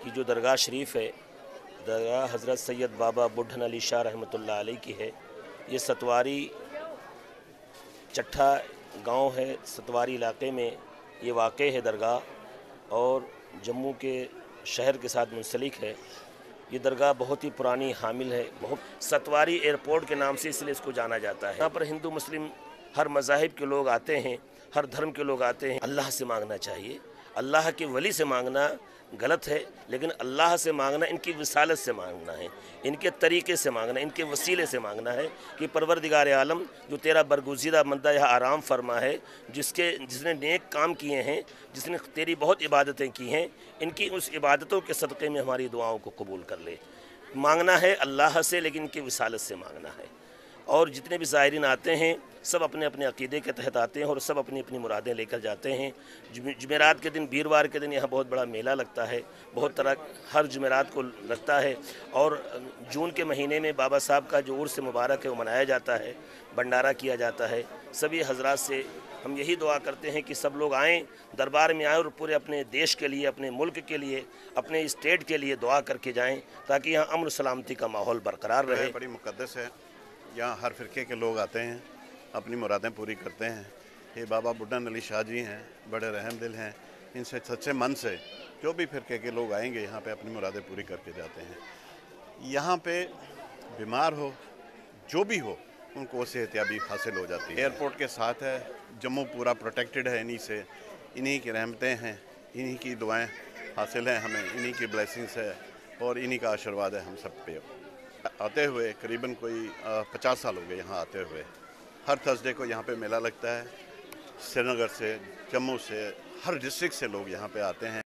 की जो दरगाह शरीफ है, दरगाह हज़रत सैयद बाबा बुढ़न अली शाह रहमतुल्लाह अलैह की है। ये सतवारी चट्ठा गांव है, सतवारी इलाके में ये वाक़ है दरगाह, और जम्मू के शहर के साथ मुंसलिक है। ये दरगाह बहुत ही पुरानी हामिल है, बहुत सतवारी एयरपोर्ट के नाम से इसलिए इसको जाना जाता है। यहाँ पर हिंदू मुस्लिम हर मज़ाहिब के लोग आते हैं, हर धर्म के लोग आते हैं। अल्लाह से मांगना चाहिए, अल्लाह के वली से मांगना गलत है, लेकिन अल्लाह से मांगना इनकी विसालत से मांगना है, इनके तरीके से मांगना, इनके वसीले से मांगना है कि परवरदिगार आलम जो तेरा बरगुज़ीदा बंदा यहाँ आराम फरमा है, जिसने नेक काम किए हैं, जिसने तेरी बहुत इबादतें की हैं, इनकी उस इबादतों के सदक़े में हमारी दुआओं को कबूल कर ले। मांगना है अल्लाह से, लेकिन इनकी विसालत से मांगना है। और जितने भी ज़ायरीन आते हैं सब अपने अपने अक़ीदे के तहत आते हैं और सब अपनी अपनी मुरादें लेकर जाते हैं। जुमेरात के दिन, वीरवार के दिन यहाँ बहुत बड़ा मेला लगता है, बहुत तरह हर जुमेरात को लगता है। और जून के महीने में बाबा साहब का जो उर्स मुबारक है वो मनाया जाता है, भंडारा किया जाता है। सभी हजरात से हम यही दुआ करते हैं कि सब लोग आएँ, दरबार में आएँ और पूरे अपने देश के लिए, अपने मुल्क के लिए, अपने स्टेट के लिए दुआ करके जाएँ, ताकि यहाँ अमन सलामती का माहौल बरकरार रहे। बड़ी मुक़द्दस है, यहाँ हर फ़िरके के लोग आते हैं, अपनी मुरादें पूरी करते हैं। ये बाबा बुढ़न अली शाह जी हैं, बड़े रहम दिल हैं। इनसे सच्चे मन से जो भी फ़िरके के लोग आएंगे यहाँ पे अपनी मुरादें पूरी करके जाते हैं। यहाँ पे बीमार हो, जो भी हो, उनको सेहतियाबी हासिल हो जाती है। एयरपोर्ट के साथ है, जम्मू पूरा प्रोटेक्टेड है इन्हीं से, इन्हीं की रहमतें हैं, इन्हीं की दुआएँ हासिल हैं हमें, इन्हीं की ब्लेसिंग्स है और इन्हीं का आशीर्वाद है हम सब पे। आते हुए करीबन कोई 50 साल हो गए यहाँ आते हुए। हर थर्सडे को यहाँ पे मेला लगता है। श्रीनगर से, जम्मू से, हर डिस्ट्रिक्ट से लोग यहाँ पे आते हैं।